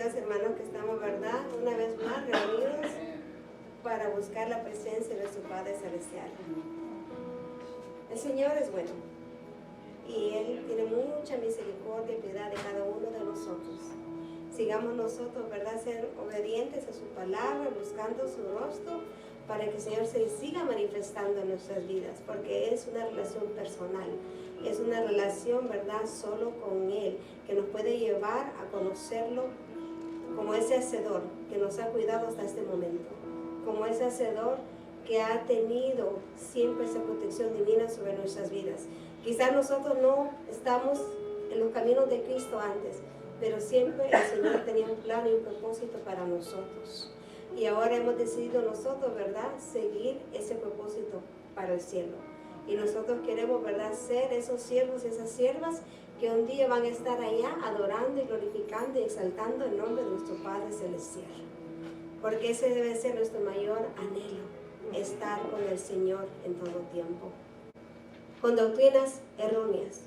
Dios, hermanos, que estamos, ¿verdad?, una vez más reunidos para buscar la presencia de su Padre Celestial. El Señor es bueno y Él tiene mucha misericordia y piedad de cada uno de nosotros. Sigamos nosotros, ¿verdad?, ser obedientes a su palabra, buscando su rostro, para que el Señor se siga manifestando en nuestras vidas, porque es una relación personal, es una relación, ¿verdad?, solo con Él, que nos puede llevar a conocerlo como ese hacedor que nos ha cuidado hasta este momento, como ese hacedor que ha tenido siempre esa protección divina sobre nuestras vidas. Quizás nosotros no estamos en los caminos de Cristo antes, pero siempre el Señor tenía un plan y un propósito para nosotros. Y ahora hemos decidido nosotros, ¿verdad?, seguir ese propósito para el cielo. Y nosotros queremos, ¿verdad?, ser esos siervos y esas siervas que un día van a estar allá adorando y glorificando y exaltando el nombre de nuestro Padre Celestial. Porque ese debe ser nuestro mayor anhelo, estar con el Señor en todo tiempo. Con doctrinas erróneas.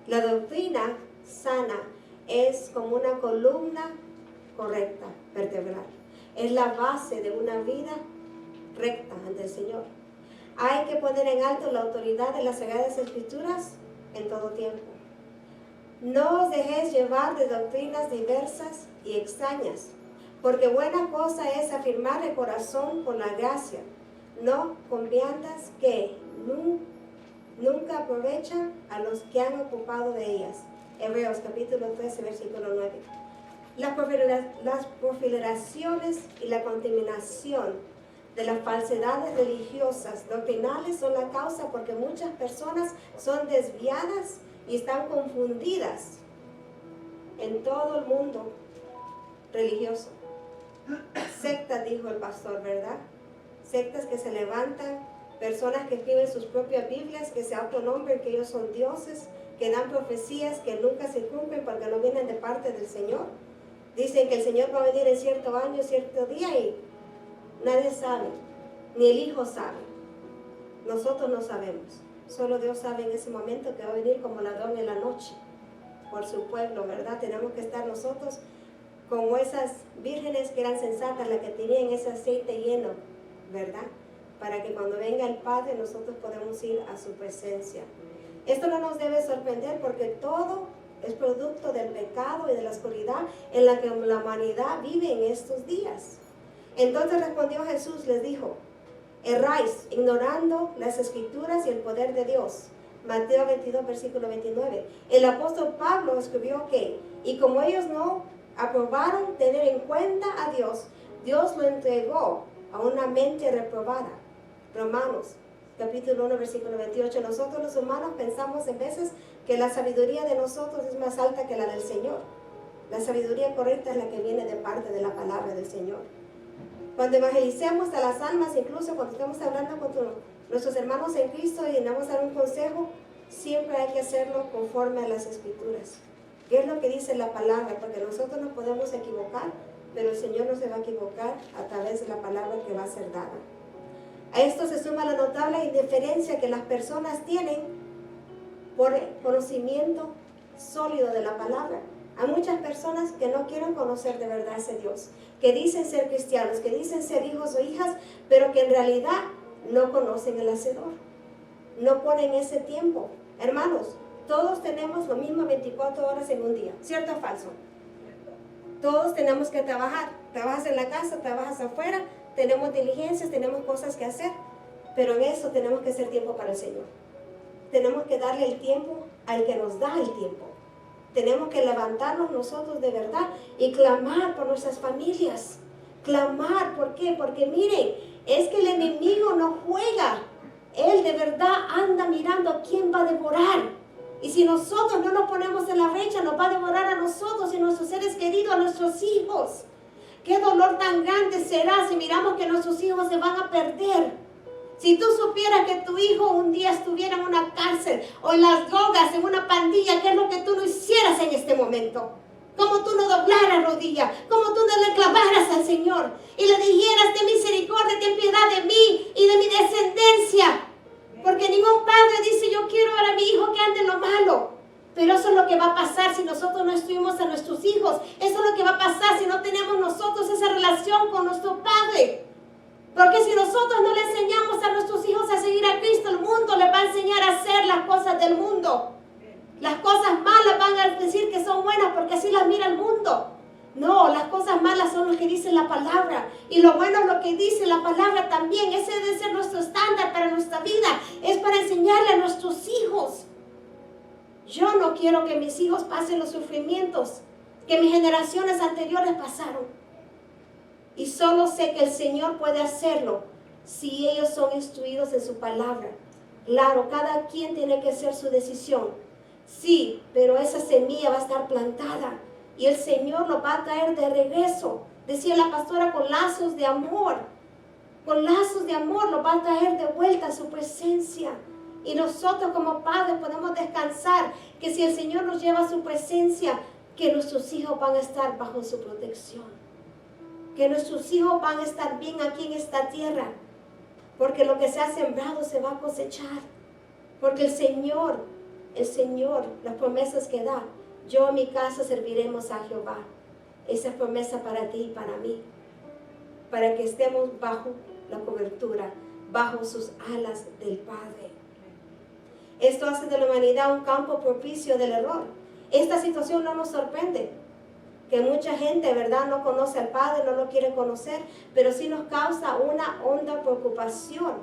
La doctrina sana es como una columna correcta, vertebral. Es la base de una vida recta ante el Señor. Hay que poner en alto la autoridad de las Sagradas Escrituras en todo tiempo. No os dejéis llevar de doctrinas diversas y extrañas, porque buena cosa es afirmar el corazón con la gracia, no con viandas que nunca aprovechan a los que han ocupado de ellas. Hebreos capítulo 13, versículo 9. Las profileraciones y la contaminación de las falsedades religiosas doctrinales son la causa porque muchas personas son desviadas y están confundidas en todo el mundo religioso. Sectas, dijo el pastor, ¿verdad? Sectas que se levantan, personas que escriben sus propias Biblias, que se autonombran que ellos son dioses, que dan profecías que nunca se cumplen porque no vienen de parte del Señor. Dicen que el Señor va a venir en cierto año, cierto día, y nadie sabe, ni el Hijo sabe. Nosotros no sabemos. Solo Dios sabe en ese momento que va a venir como ladrón en la noche por su pueblo, ¿verdad? Tenemos que estar nosotros como esas vírgenes que eran sensatas, las que tenían ese aceite lleno, ¿verdad? Para que cuando venga el Padre nosotros podamos ir a su presencia. Esto no nos debe sorprender porque todo es producto del pecado y de la oscuridad en la que la humanidad vive en estos días. Entonces respondió Jesús, les dijo: erráis, ignorando las Escrituras y el poder de Dios. Mateo 22, versículo 29. El apóstol Pablo escribió que, y como ellos no aprobaron tener en cuenta a Dios, Dios lo entregó a una mente reprobada. Romanos capítulo 1, versículo 28. Nosotros los humanos pensamos en veces que la sabiduría de nosotros es más alta que la del Señor. La sabiduría correcta es la que viene de parte de la palabra del Señor. Cuando evangelicemos a las almas, incluso cuando estamos hablando con nuestros hermanos en Cristo y vamos a dar un consejo, siempre hay que hacerlo conforme a las Escrituras. ¿Qué es lo que dice la palabra? Porque nosotros nos podemos equivocar, pero el Señor no se va a equivocar a través de la palabra que va a ser dada. A esto se suma la notable indiferencia que las personas tienen por el conocimiento sólido de la palabra. Hay muchas personas que no quieren conocer de verdad a ese Dios, que dicen ser cristianos, que dicen ser hijos o hijas, pero que en realidad no conocen el Hacedor. No ponen ese tiempo. Hermanos, todos tenemos lo mismo 24 horas en un día. ¿Cierto o falso? Todos tenemos que trabajar. Trabajas en la casa, trabajas afuera, tenemos diligencias, tenemos cosas que hacer, pero en eso tenemos que hacer tiempo para el Señor. Tenemos que darle el tiempo al que nos da el tiempo. Tenemos que levantarnos nosotros de verdad y clamar por nuestras familias. Clamar, ¿por qué? Porque miren, es que el enemigo no juega. Él de verdad anda mirando a quién va a devorar. Y si nosotros no nos ponemos en la brecha, nos va a devorar a nosotros y a nuestros seres queridos, a nuestros hijos. Qué dolor tan grande será si miramos que nuestros hijos se van a perder. Si tú supieras que tu hijo un día estuviera en una cárcel o en las drogas, en una pandilla, ¿qué es lo que tú no hicieras en este momento? Como tú no doblaras rodilla, como tú no le clamaras al Señor y le dijeras: ten misericordia, ten piedad de mí y de mi descendencia. Porque ningún padre dice: yo quiero ver a mi hijo que ande en lo malo. Pero eso es lo que va a pasar si nosotros no instruimos a nuestros hijos. Eso es lo que va a pasar si no relación con nuestro Padre. Porque si nosotros no le enseñamos a nuestros hijos a seguir a Cristo, el mundo les va a enseñar a hacer las cosas del mundo. Las cosas malas van a decir que son buenas porque así las mira el mundo. No, las cosas malas son lo que dice la palabra. Y lo bueno es lo que dice la palabra también. Ese debe ser nuestro estándar para nuestra vida. Es para enseñarle a nuestros hijos. Yo no quiero que mis hijos pasen los sufrimientos que mis generaciones anteriores pasaron. Y solo sé que el Señor puede hacerlo si ellos son instruidos en su palabra. Claro, cada quien tiene que hacer su decisión. Sí, pero esa semilla va a estar plantada y el Señor lo va a traer de regreso. Decía la pastora, con lazos de amor. Con lazos de amor lo va a traer de vuelta a su presencia. Y nosotros como padres podemos descansar que si el Señor nos lleva a su presencia, que nuestros hijos van a estar bajo su protección. Que nuestros hijos van a estar bien aquí en esta tierra. Porque lo que se ha sembrado se va a cosechar. Porque el Señor, las promesas que da, yo en mi casa serviremos a Jehová. Esa es promesa para ti y para mí. Para que estemos bajo la cobertura, bajo sus alas del Padre. Esto hace de la humanidad un campo propicio del error. Esta situación no nos sorprende. Que mucha gente, ¿verdad?, no conoce al Padre, no lo quiere conocer, pero sí nos causa una honda preocupación.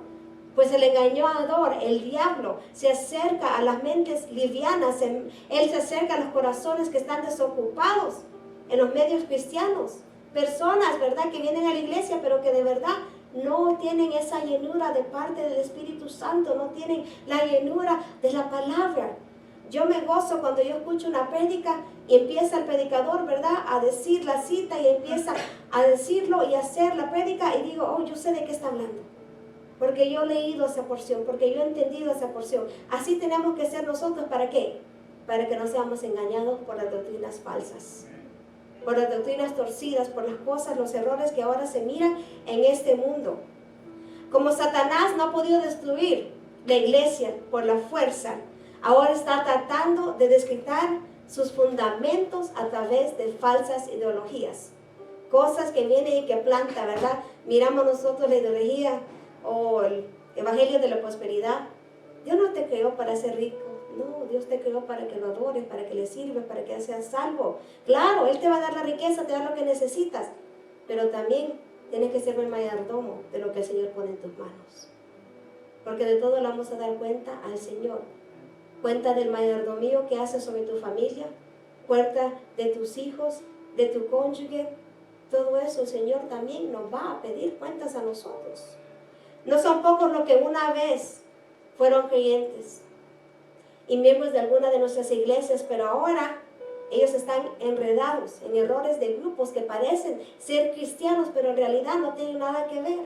Pues el engañador, el diablo, se acerca a las mentes livianas, él se acerca a los corazones que están desocupados en los medios cristianos. Personas, ¿verdad?, que vienen a la iglesia, pero que de verdad no tienen esa llenura de parte del Espíritu Santo, no tienen la llenura de la palabra. Yo me gozo cuando yo escucho una prédica y empieza el predicador, ¿verdad?, a decir la cita y empieza a decirlo y a hacer la prédica y digo, oh, yo sé de qué está hablando. Porque yo he leído esa porción, porque yo he entendido esa porción. Así tenemos que ser nosotros, ¿para qué? Para que no seamos engañados por las doctrinas falsas, por las doctrinas torcidas, por las cosas, los errores que ahora se miran en este mundo. Como Satanás no ha podido destruir la iglesia por la fuerza, ahora está tratando de desquitar sus fundamentos a través de falsas ideologías. Cosas que vienen y que planta, ¿verdad? Miramos nosotros la ideología o el evangelio de la prosperidad. Dios no te creó para ser rico. No, Dios te creó para que lo adores, para que le sirves, para que seas salvo. Claro, Él te va a dar la riqueza, te va a dar lo que necesitas. Pero también tienes que ser el mayordomo de lo que el Señor pone en tus manos. Porque de todo le vamos a dar cuenta al Señor. Cuenta del mayordomío que hace sobre tu familia, cuenta de tus hijos, de tu cónyuge. Todo eso el Señor también nos va a pedir cuentas a nosotros. No son pocos los que una vez fueron creyentes y miembros de alguna de nuestras iglesias, pero ahora ellos están enredados en errores de grupos que parecen ser cristianos, pero en realidad no tienen nada que ver.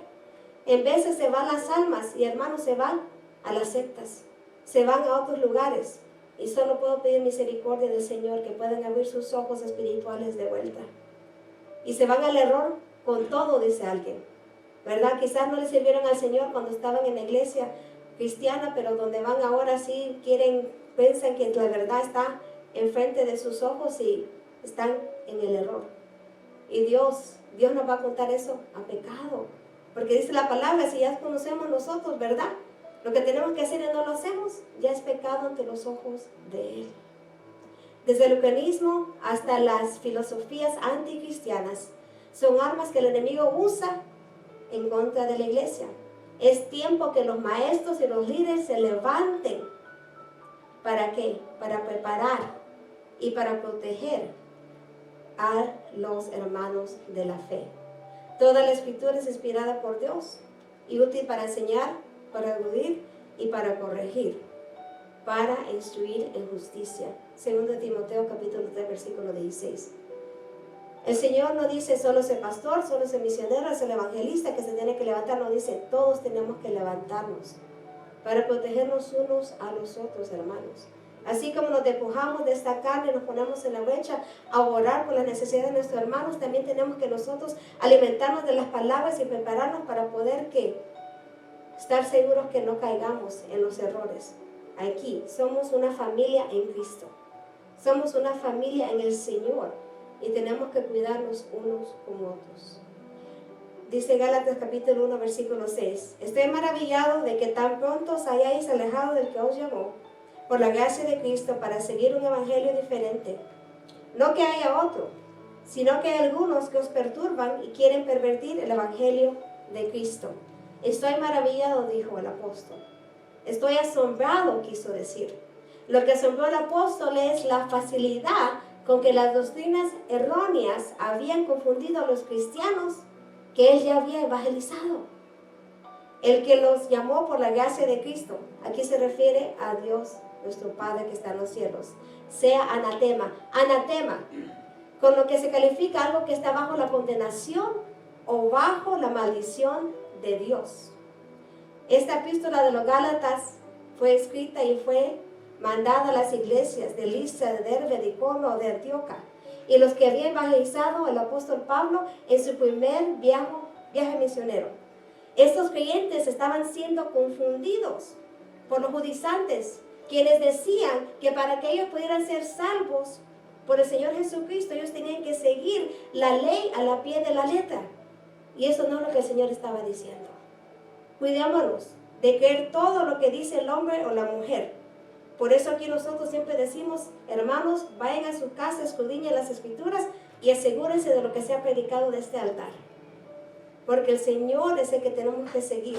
En veces se van las almas y hermanos se van a las sectas, se van a otros lugares. Y solo puedo pedir misericordia del Señor, que puedan abrir sus ojos espirituales de vuelta. Y se van al error con todo, dice alguien, ¿verdad? Quizás no le sirvieron al Señor cuando estaban en la iglesia cristiana, pero donde van ahora sí piensan que la verdad está enfrente de sus ojos y están en el error. Y Dios nos va a contar eso a pecado. Porque dice la palabra, si ya conocemos nosotros, ¿verdad?, lo que tenemos que hacer y no lo hacemos, ya es pecado ante los ojos de Él. Desde el eugenismo hasta las filosofías anticristianas, son armas que el enemigo usa en contra de la iglesia. Es tiempo que los maestros y los líderes se levanten. ¿Para qué? Para preparar y para proteger a los hermanos de la fe. Toda la escritura es inspirada por Dios y útil para enseñar, para aludir y para corregir, para instruir en justicia. 2 Timoteo capítulo 3 versículo 16. El Señor no dice solo ese pastor, solo ese misionero, ese evangelista que se tiene que levantar. No dice, todos tenemos que levantarnos para protegernos unos a los otros, hermanos. Así como nos despojamos de esta carne, nos ponemos en la brecha a orar por las necesidades de nuestros hermanos, también tenemos que nosotros alimentarnos de las palabras y prepararnos para poder estar seguros que no caigamos en los errores. Aquí somos una familia en Cristo. Somos una familia en el Señor y tenemos que cuidarnos unos con otros. Dice Gálatas capítulo 1, versículo 6. Estoy maravillado de que tan pronto os hayáis alejado del que os llamó, por la gracia de Cristo, para seguir un evangelio diferente. No que haya otro, sino que hay algunos que os perturban y quieren pervertir el evangelio de Cristo. Estoy maravillado, dijo el apóstol. Estoy asombrado, quiso decir. Lo que asombró al apóstol es la facilidad con que las doctrinas erróneas habían confundido a los cristianos que él ya había evangelizado. El que los llamó por la gracia de Cristo, aquí se refiere a Dios, nuestro Padre que está en los cielos, sea anatema, con lo que se califica algo que está bajo la condenación o bajo la maldición de Dios. Esta epístola de los Gálatas fue escrita y fue mandada a las iglesias de Listra, de Derbe, de Iconio, de Antioquía, y los que había evangelizado el apóstol Pablo en su primer viaje misionero. Estos creyentes estaban siendo confundidos por los judaizantes, quienes decían que para que ellos pudieran ser salvos por el Señor Jesucristo, ellos tenían que seguir la ley a la pie de la letra. Y eso no es lo que el Señor estaba diciendo. Cuidémonos de creer todo lo que dice el hombre o la mujer. Por eso aquí nosotros siempre decimos, hermanos, vayan a su casa, escudriñen las Escrituras y asegúrense de lo que se ha predicado de este altar. Porque el Señor es el que tenemos que seguir,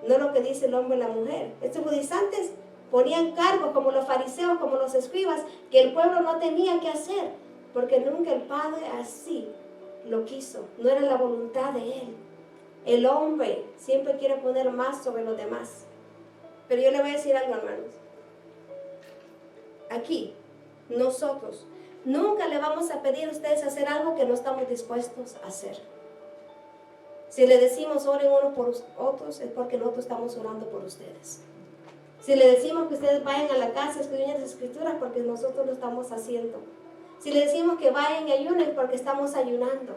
no lo que dice el hombre o la mujer. Estos judaizantes ponían cargos como los fariseos, como los escribas, que el pueblo no tenía que hacer, porque nunca el Padre así lo quiso, no era la voluntad de Él. El hombre siempre quiere poner más sobre los demás. Pero yo le voy a decir algo, hermanos. Aquí, nosotros, nunca le vamos a pedir a ustedes hacer algo que no estamos dispuestos a hacer. Si le decimos oren unos por otros, es porque nosotros estamos orando por ustedes. Si le decimos que ustedes vayan a la casa, escriban las Escrituras, porque nosotros lo estamos haciendo. Si le decimos que vayan y ayunen, porque estamos ayunando.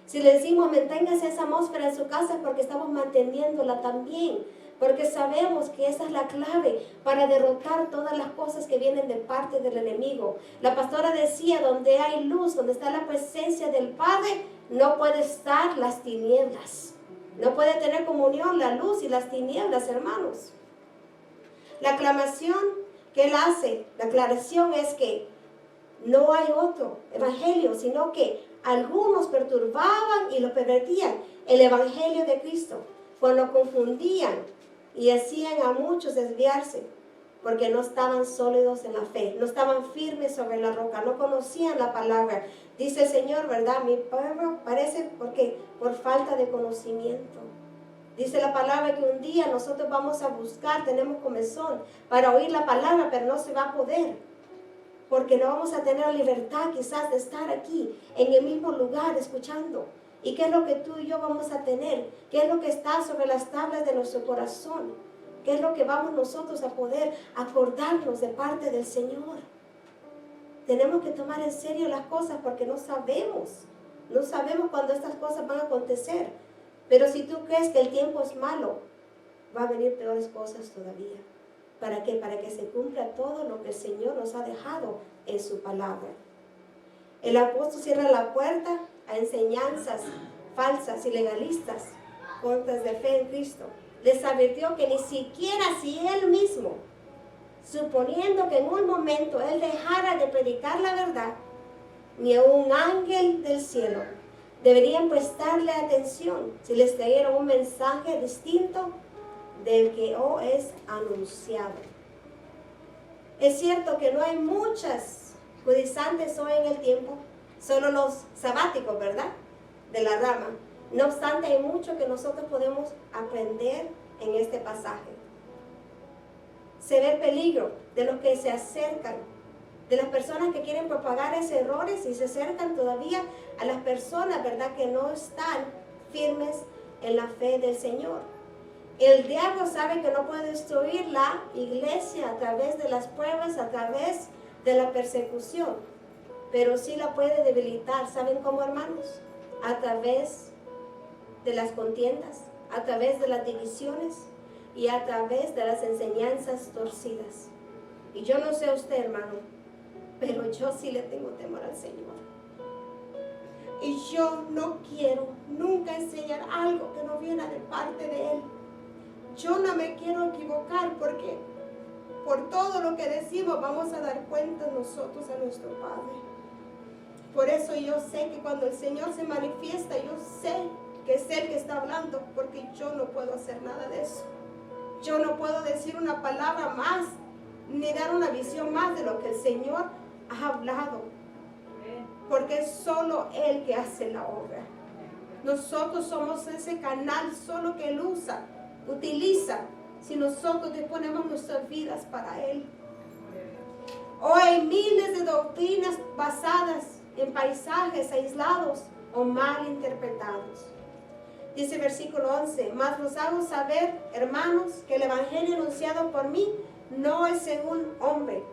Si le decimos manténgase esa atmósfera en su casa, es porque estamos manteniéndola también. Porque sabemos que esa es la clave para derrotar todas las cosas que vienen de parte del enemigo. La pastora decía, donde hay luz, donde está la presencia del Padre, no puede estar las tinieblas. No puede tener comunión la luz y las tinieblas, hermanos. La aclamación que él hace, la aclaración es que no hay otro evangelio, sino que algunos perturbaban y lo pervertían el evangelio de Cristo, cuando confundían y hacían a muchos desviarse, porque no estaban sólidos en la fe, no estaban firmes sobre la roca, no conocían la palabra. Dice el Señor, ¿verdad? Mi pueblo parece, ¿por qué? Por falta de conocimiento. Dice la palabra que un día nosotros vamos a buscar, tenemos comezón para oír la palabra, pero no se va a poder, porque no vamos a tener libertad quizás de estar aquí, en el mismo lugar, escuchando. ¿Y qué es lo que tú y yo vamos a tener? ¿Qué es lo que está sobre las tablas de nuestro corazón? ¿Qué es lo que vamos nosotros a poder acordarnos de parte del Señor? Tenemos que tomar en serio las cosas porque no sabemos cuándo estas cosas van a acontecer. Pero si tú crees que el tiempo es malo, va a venir peores cosas todavía. ¿Para qué? Para que se cumpla todo lo que el Señor nos ha dejado en su palabra. El apóstol cierra la puerta a enseñanzas falsas y legalistas, contras de fe en Cristo. Les advirtió que ni siquiera si él mismo, suponiendo que en un momento él dejara de predicar la verdad, ni a un ángel del cielo deberían prestarle atención si les trajeron un mensaje distinto del que hoy es anunciado. Es cierto que no hay muchas judaizantes hoy en el tiempo, solo los sabáticos, ¿verdad? De la rama. No obstante, hay mucho que nosotros podemos aprender en este pasaje. Se ve el peligro de los que se acercan, de las personas que quieren propagar esos errores y se acercan todavía a las personas, ¿verdad?, que no están firmes en la fe del Señor. El diablo sabe que no puede destruir la iglesia a través de las pruebas, a través de la persecución, pero sí la puede debilitar. ¿Saben cómo, hermanos? A través de las contiendas, a través de las divisiones y a través de las enseñanzas torcidas. Y yo no sé usted, hermano, pero yo sí le tengo temor al Señor. Y yo no quiero nunca enseñar algo que no viene de parte de Él. Yo no me quiero equivocar porque por todo lo que decimos vamos a dar cuenta nosotros a nuestro Padre. Por eso yo sé que cuando el Señor se manifiesta, yo sé que es Él que está hablando, porque yo no puedo hacer nada de eso. Yo no puedo decir una palabra más, ni dar una visión más de lo que el Señor ha hablado, porque es solo Él que hace la obra. Nosotros somos ese canal solo que Él utiliza, si nosotros disponemos nuestras vidas para Él. Hoy hay miles de doctrinas basadas en paisajes aislados o mal interpretados. Dice versículo 11, mas os hago saber, hermanos, que el evangelio anunciado por mí no es según hombre,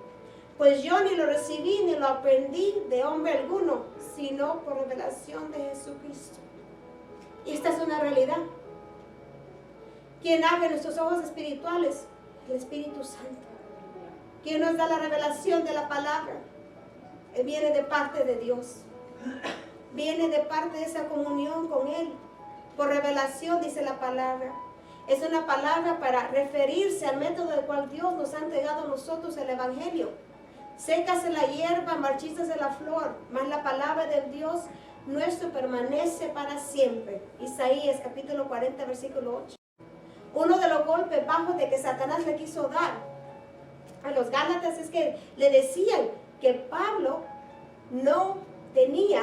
pues yo ni lo recibí ni lo aprendí de hombre alguno, sino por revelación de Jesucristo. Y esta es una realidad. ¿Quién abre nuestros ojos espirituales? El Espíritu Santo. ¿Quién nos da la revelación de la palabra? Viene de parte de Dios. Viene de parte de esa comunión con Él. Por revelación, dice la palabra. Es una palabra para referirse al método del cual Dios nos ha entregado a nosotros el Evangelio. Sécase la hierba, marchítase la flor, mas la palabra del Dios nuestro permanece para siempre. Isaías capítulo 40, versículo 8. Uno de los golpes bajos de que Satanás le quiso dar a los Gálatas es que le decían que Pablo no tenía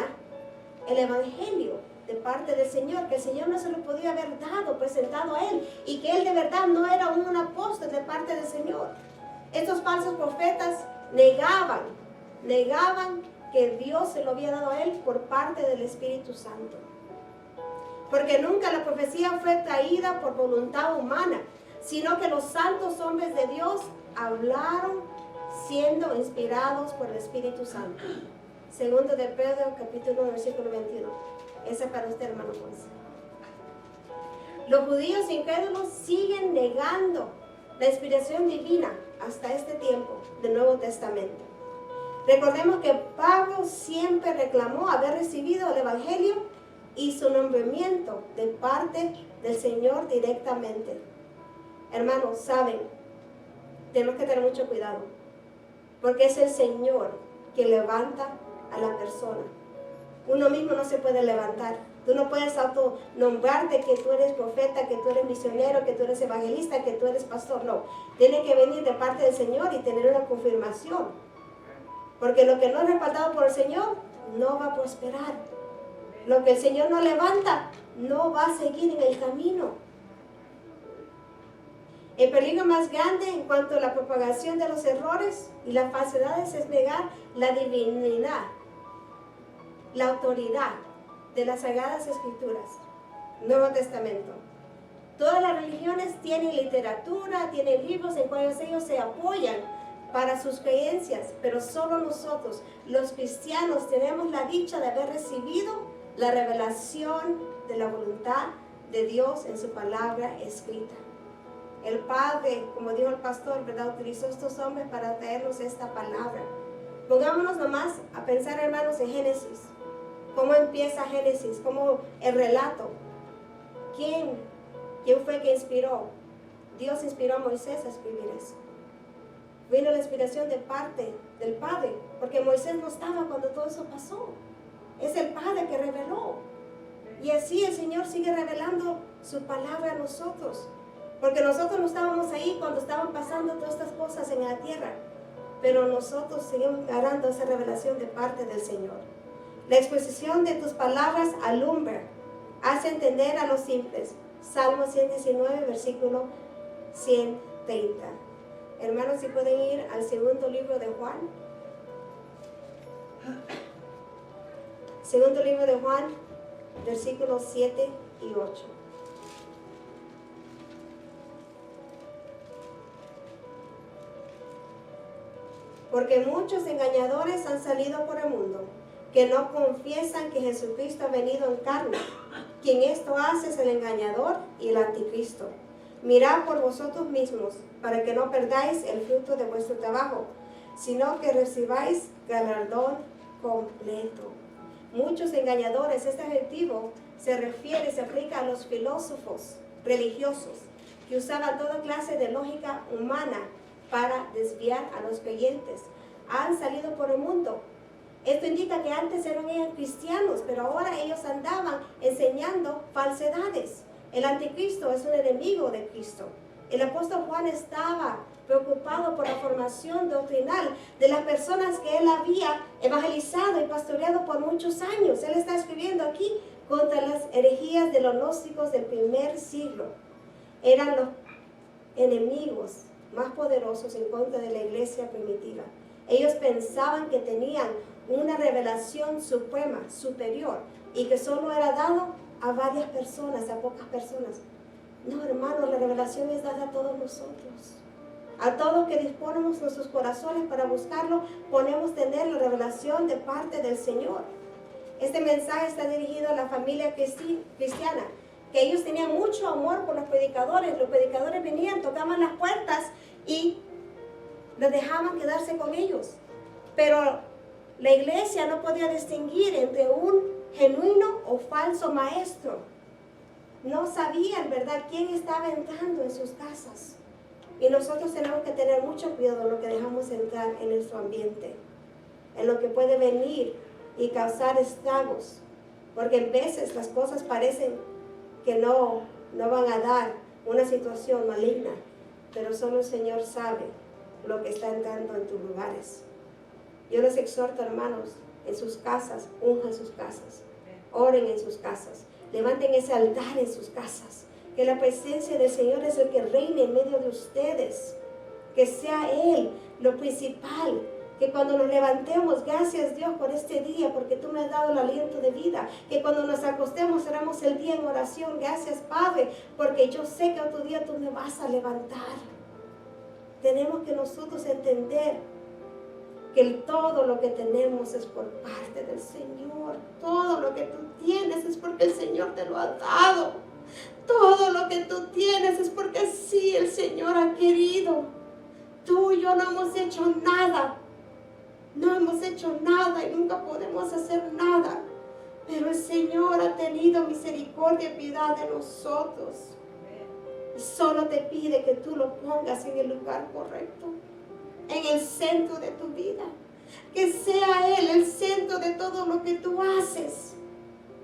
el Evangelio de parte del Señor, que el Señor no se lo podía haber dado, presentado a él, y que él de verdad no era un apóstol de parte del Señor. Estos falsos profetas negaban que Dios se lo había dado a él por parte del Espíritu Santo. Porque nunca la profecía fue traída por voluntad humana, sino que los santos hombres de Dios hablaron siendo inspirados por el Espíritu Santo. Segundo de Pedro, capítulo 1, versículo 21. Esa para usted, hermano Juan. Los judíos incrédulos siguen negando la inspiración divina hasta este tiempo del Nuevo Testamento. Recordemos que Pablo siempre reclamó haber recibido el Evangelio y su nombramiento de parte del Señor directamente. Hermanos, saben, tenemos que tener mucho cuidado, porque es el Señor que levanta a la persona. Uno mismo no se puede levantar. Tú no puedes autonombrarte que tú eres profeta, que tú eres misionero, que tú eres evangelista, que tú eres pastor. No, tiene que venir de parte del Señor y tener una confirmación. Porque lo que no es respaldado por el Señor no va a prosperar. Lo que el Señor no levanta no va a seguir en el camino. El peligro más grande en cuanto a la propagación de los errores y las falsedades es negar la divinidad, la autoridad de las Sagradas Escrituras, Nuevo Testamento. Todas las religiones tienen literatura, tienen libros en cuales ellos se apoyan para sus creencias, pero solo nosotros, los cristianos, tenemos la dicha de haber recibido la revelación de la voluntad de Dios en su palabra escrita. El Padre, como dijo el pastor, ¿verdad?, utilizó estos hombres para traernos esta palabra. Pongámonos nomás a pensar, hermanos, en Génesis. ¿Cómo empieza Génesis? ¿Cómo el relato? ¿Quién fue que inspiró? Dios inspiró a Moisés a escribir eso. Vino la inspiración de parte del Padre, porque Moisés no estaba cuando todo eso pasó. Es el Padre que reveló. Y así el Señor sigue revelando su palabra a nosotros. Porque nosotros no estábamos ahí cuando estaban pasando todas estas cosas en la tierra. Pero nosotros seguimos agarrando esa revelación de parte del Señor. La exposición de tus palabras alumbra, hace entender a los simples. Salmo 119, versículo 130. Hermanos, si pueden ir al segundo libro de Juan. Segundo libro de Juan, versículos 7 y 8. Porque muchos engañadores han salido por el mundo, que no confiesan que Jesucristo ha venido en carne. Quien esto hace es el engañador y el anticristo. Mirad por vosotros mismos, para que no perdáis el fruto de vuestro trabajo, sino que recibáis galardón completo. muchos engañadores. Este adjetivo se aplica a los filósofos religiosos que usaban toda clase de lógica humana para desviar a los creyentes. Han salido por el mundo. Esto indica que antes eran cristianos, pero ahora ellos andaban enseñando falsedades. El anticristo es un enemigo de Cristo. El apóstol Juan estaba preocupado por la formación doctrinal de las personas que él había evangelizado y pastoreado por muchos años. Él está escribiendo aquí contra las herejías de los gnósticos del primer siglo. Eran los enemigos más poderosos en contra de la iglesia primitiva. Ellos pensaban que tenían una revelación suprema, superior, y que solo era dado a varias personas, a pocas personas. No, hermanos, la revelación es dada a todos nosotros. A todos que disponemos nuestros corazones para buscarlo, podemos tener la revelación de parte del Señor. Este mensaje está dirigido a la familia cristiana, que ellos tenían mucho amor por los predicadores. Los predicadores venían, tocaban las puertas y los dejaban quedarse con ellos. Pero la iglesia no podía distinguir entre un genuino o falso maestro. No sabían, ¿verdad?, quién estaba entrando en sus casas. Y nosotros tenemos que tener mucho cuidado en lo que dejamos entrar en nuestro ambiente, en lo que puede venir y causar estragos. Porque en veces las cosas parecen que no van a dar una situación maligna, pero solo el Señor sabe lo que está entrando en tus lugares. Yo les exhorto, hermanos, en sus casas, unjan sus casas, oren en sus casas, levanten ese altar en sus casas, que la presencia del Señor es el que reine en medio de ustedes, que sea Él lo principal, que cuando nos levantemos, gracias Dios por este día, porque tú me has dado el aliento de vida, que cuando nos acostemos haremos el día en oración, gracias Padre, porque yo sé que otro día tú me vas a levantar. Tenemos que nosotros entender que todo lo que tenemos es por parte del Señor. Todo lo que tú tienes es porque el Señor te lo ha dado. Todo lo que tú tienes es porque sí, el Señor ha querido. Tú y yo no hemos hecho nada. No hemos hecho nada y nunca podemos hacer nada. Pero el Señor ha tenido misericordia y piedad de nosotros. Y solo te pide que tú lo pongas en el lugar correcto, en el centro de tu vida. Que sea Él el centro de todo lo que tú haces.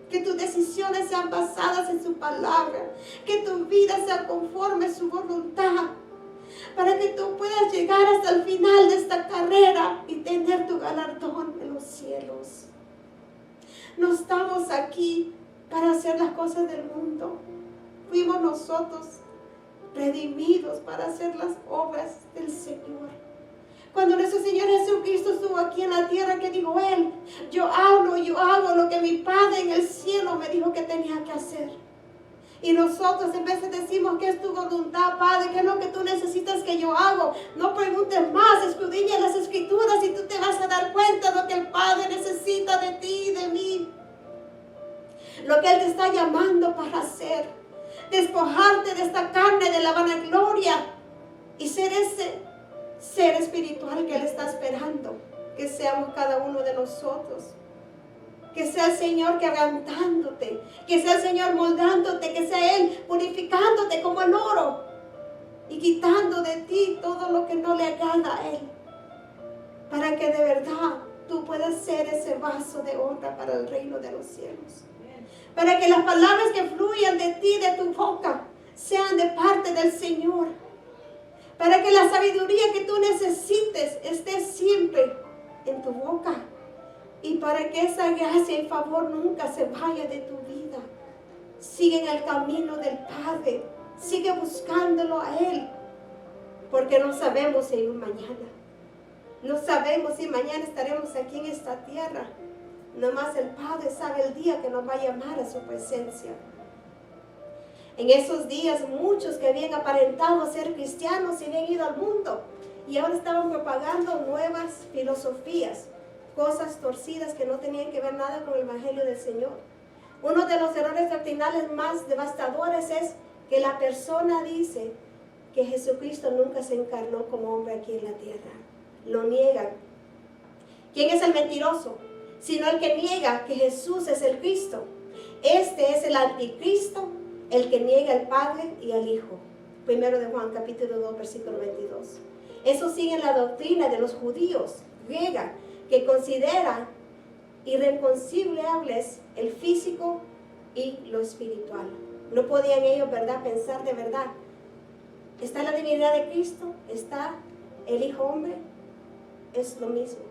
Que tus decisiones sean basadas en su palabra. Que tu vida sea conforme a su voluntad. Para que tú puedas llegar hasta el final de esta carrera y tener tu galardón en los cielos. No estamos aquí para hacer las cosas del mundo. Fuimos nosotros redimidos para hacer las obras del Señor. Cuando nuestro Señor Jesucristo estuvo aquí en la tierra, ¿qué dijo Él? Yo hago lo que mi Padre en el cielo me dijo que tenía que hacer. Y nosotros en vez de decimos que es tu voluntad, Padre, ¿qué es lo que tú necesitas que yo hago? No preguntes más, escudriña las Escrituras y tú te vas a dar cuenta de lo que el Padre necesita de ti y de mí. Lo que Él te está llamando para hacer. Despojarte de esta carne, de la vanagloria y ser ese ser espiritual que Él está esperando que seamos cada uno de nosotros. Que sea el Señor quebrantándote, que sea el Señor moldándote, que sea Él purificándote como el oro y quitando de ti todo lo que no le agrada a Él, para que de verdad tú puedas ser ese vaso de honra para el reino de los cielos. Para que las palabras que fluyan de ti, de tu boca, sean de parte del Señor. Para que la sabiduría que tú necesites esté siempre en tu boca. Y para que esa gracia y favor nunca se vaya de tu vida. Sigue en el camino del Padre. Sigue buscándolo a Él. Porque no sabemos si hay un mañana. No sabemos si mañana estaremos aquí en esta tierra. Nomás el Padre sabe el día que nos va a llamar a su presencia. En esos días muchos que habían aparentado ser cristianos se habían ido al mundo. Y ahora estaban propagando nuevas filosofías. Cosas torcidas que no tenían que ver nada con el Evangelio del Señor. Uno de los errores doctrinales más devastadores es que la persona dice que Jesucristo nunca se encarnó como hombre aquí en la tierra. Lo niegan. ¿Quién es el mentiroso? sino el que niega que Jesús es el Cristo. Este es el anticristo, el que niega al Padre y al Hijo. Primero de Juan, capítulo 2, versículo 22. Eso sigue la doctrina de los judíos griega, que considera irreconciliables el físico y lo espiritual. No podían ellos, ¿verdad?, pensar de verdad. Está la divinidad de Cristo, está el Hijo Hombre, es lo mismo.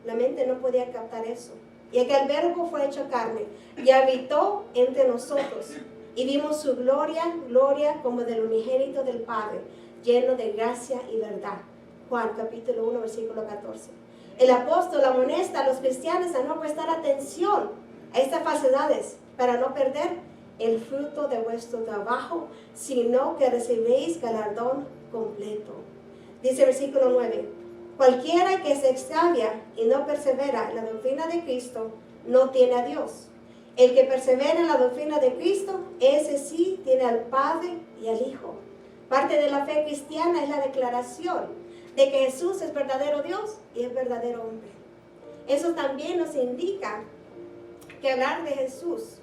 La mente no podía captar eso. Y que el Verbo fue hecho carne y habitó entre nosotros. Y vimos su gloria, gloria como del unigénito del Padre, lleno de gracia y verdad. Juan capítulo 1, versículo 14. El apóstol amonesta a los cristianos a no prestar atención a estas falsedades para no perder el fruto de vuestro trabajo, sino que recibiréis galardón completo. Dice el versículo 9, cualquiera que se extravia y no persevera en la doctrina de Cristo, no tiene a Dios. El que persevera en la doctrina de Cristo, ese sí tiene al Padre y al Hijo. Parte de la fe cristiana es la declaración de que Jesús es verdadero Dios y es verdadero hombre. Eso también nos indica que hablar de Jesús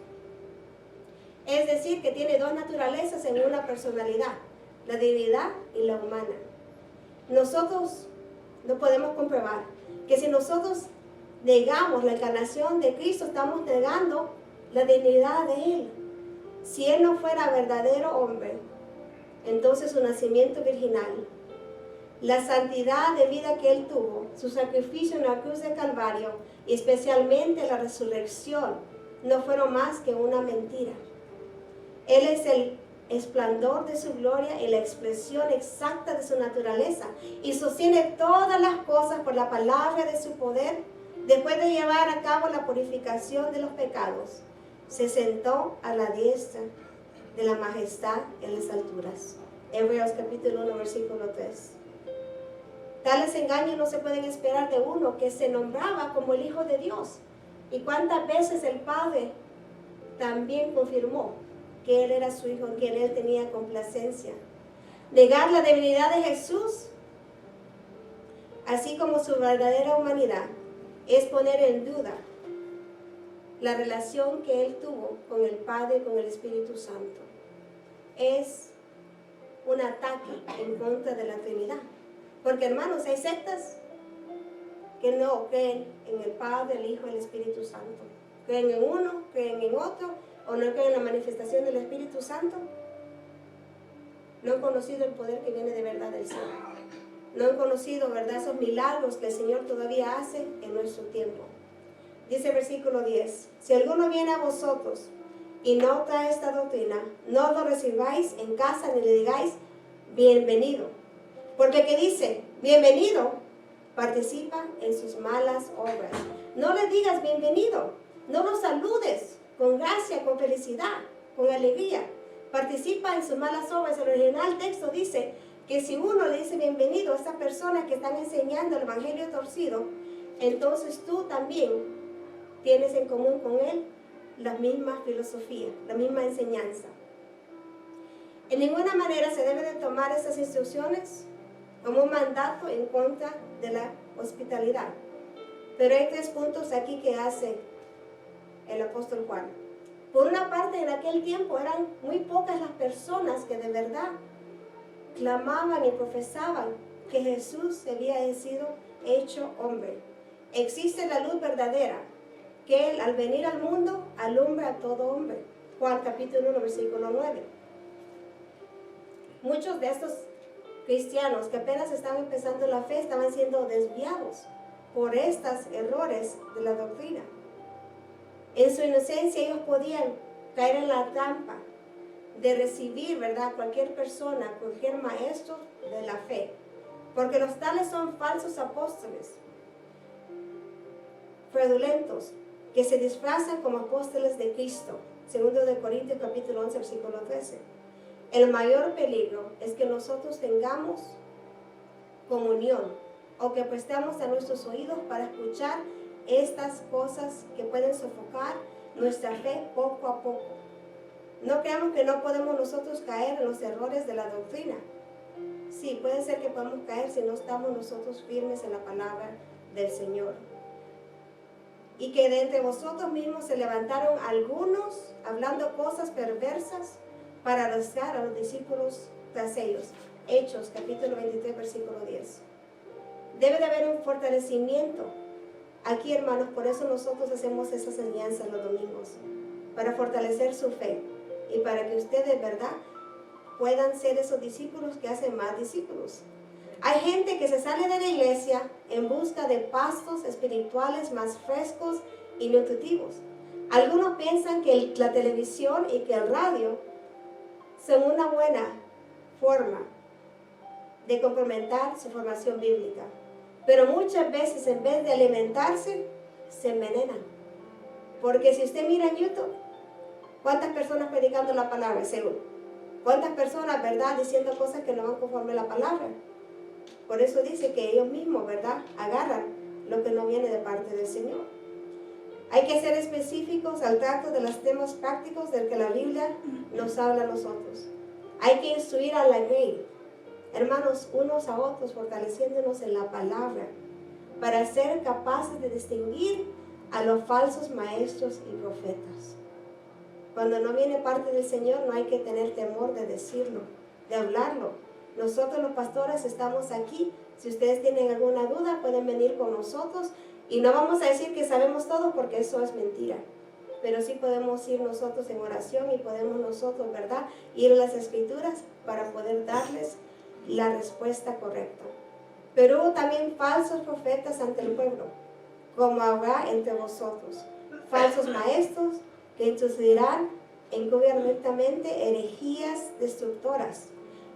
es decir que tiene dos naturalezas en una personalidad, la divinidad y la humana. Nosotros no podemos comprobar que si nosotros negamos la encarnación de Cristo, estamos negando la divinidad de Él. Si Él no fuera verdadero hombre, entonces su nacimiento virginal, la santidad de vida que Él tuvo, su sacrificio en la cruz de Calvario y especialmente la resurrección, no fueron más que una mentira. Él es el esplendor de su gloria y la expresión exacta de su naturaleza y sostiene todas las cosas por la palabra de su poder. Después de llevar a cabo la purificación de los pecados, se sentó a la diestra de la majestad en las alturas. Hebreos capítulo 1, versículo 3. Tales engaños no se pueden esperar de uno que se nombraba como el Hijo de Dios. ¿Y cuántas veces el Padre también confirmó que Él era su Hijo, que en Él tenía complacencia? Negar la divinidad de Jesús, así como su verdadera humanidad, es poner en duda la relación que Él tuvo con el Padre y con el Espíritu Santo. Es un ataque en contra de la Trinidad. Porque, hermanos, hay sectas que no creen en el Padre, el Hijo y el Espíritu Santo. Creen en uno, creen en otro, o no creen en la manifestación del Espíritu Santo. No han conocido el poder que viene de verdad del cielo. No han conocido, ¿verdad?, esos milagros que el Señor todavía hace en nuestro tiempo. Dice el versículo 10, si alguno viene a vosotros y no trae esta doctrina, no lo recibáis en casa ni le digáis bienvenido. Porque el que dice bienvenido participa en sus malas obras. No le digas bienvenido, no lo saludes con gracia, con felicidad, con alegría. Participa en sus malas obras. El original texto dice que si uno le dice bienvenido a estas personas que están enseñando el evangelio torcido, entonces tú también tienes en común con él la misma filosofía, la misma enseñanza. En ninguna manera se debe de tomar estas instrucciones como un mandato en contra de la hospitalidad. Pero hay 3 puntos aquí que hace el apóstol Juan. Por una parte, en aquel tiempo eran muy pocas las personas que de verdad clamaban y profesaban que Jesús había sido hecho hombre. Existe la luz verdadera, que Él al venir al mundo alumbra a todo hombre. Juan capítulo 1, versículo 9. Muchos de estos cristianos que apenas estaban empezando la fe estaban siendo desviados por estos errores de la doctrina. En su inocencia ellos podían caer en la trampa de recibir, ¿verdad?, cualquier persona, cualquier maestro de la fe, porque los tales son falsos apóstoles, fraudulentos, que se disfrazan como apóstoles de Cristo. 2 de Corintios capítulo 11, versículo 13. El mayor peligro es que nosotros tengamos comunión o que prestemos a nuestros oídos para escuchar estas cosas que pueden sofocar nuestra fe poco a poco. No creamos que no podemos nosotros caer en los errores de la doctrina. Sí, puede ser que podamos caer si no estamos nosotros firmes en la palabra del Señor. y que de entre vosotros mismos se levantaron algunos hablando cosas perversas para arrastrar a los discípulos tras ellos. Hechos, capítulo 23, versículo 10. Debe de haber un fortalecimiento aquí, hermanos. Por eso nosotros hacemos esas enseñanzas los domingos, para fortalecer su fe y para que ustedes, ¿verdad?, puedan ser esos discípulos que hacen más discípulos. Hay gente que se sale de la iglesia en busca de pastos espirituales más frescos y nutritivos. Algunos piensan que la televisión y que el radio son una buena forma de complementar su formación bíblica, pero muchas veces en vez de alimentarse, se envenenan. Porque si usted mira en YouTube, ¿cuántas personas predicando la palabra? Seguro. ¿Cuántas personas, verdad, diciendo cosas que no van conforme a la palabra? Por eso dice que ellos mismos, ¿verdad?, agarran lo que no viene de parte del Señor. Hay que ser específicos al trato de los temas prácticos del que la Biblia nos habla a nosotros. Hay que instruir a la grey, hermanos, unos a otros, fortaleciéndonos en la palabra, para ser capaces de distinguir a los falsos maestros y profetas. Cuando no viene parte del Señor, no hay que tener temor de decirlo, de hablarlo. Nosotros los pastores estamos aquí. Si ustedes tienen alguna duda, pueden venir con nosotros. Y no vamos a decir que sabemos todo, porque eso es mentira. Pero sí podemos ir nosotros en oración y podemos nosotros, ¿verdad?, ir a las Escrituras para poder darles la respuesta correcta. Pero hubo también falsos profetas ante el pueblo, como habrá entre vosotros. Falsos maestros que introducirán encubiertamente herejías destructoras,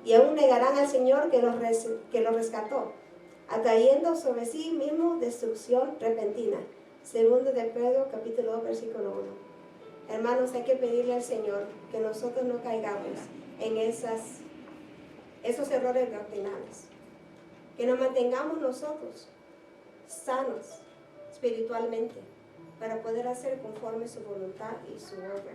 y aún negarán al Señor que los rescató, atrayendo sobre sí mismo destrucción repentina. Segundo de Pedro, capítulo 2, versículo 1. Hermanos, hay que pedirle al Señor que nosotros no caigamos en esos errores doctrinales, que nos mantengamos nosotros sanos espiritualmente para poder hacer conforme su voluntad y su obra.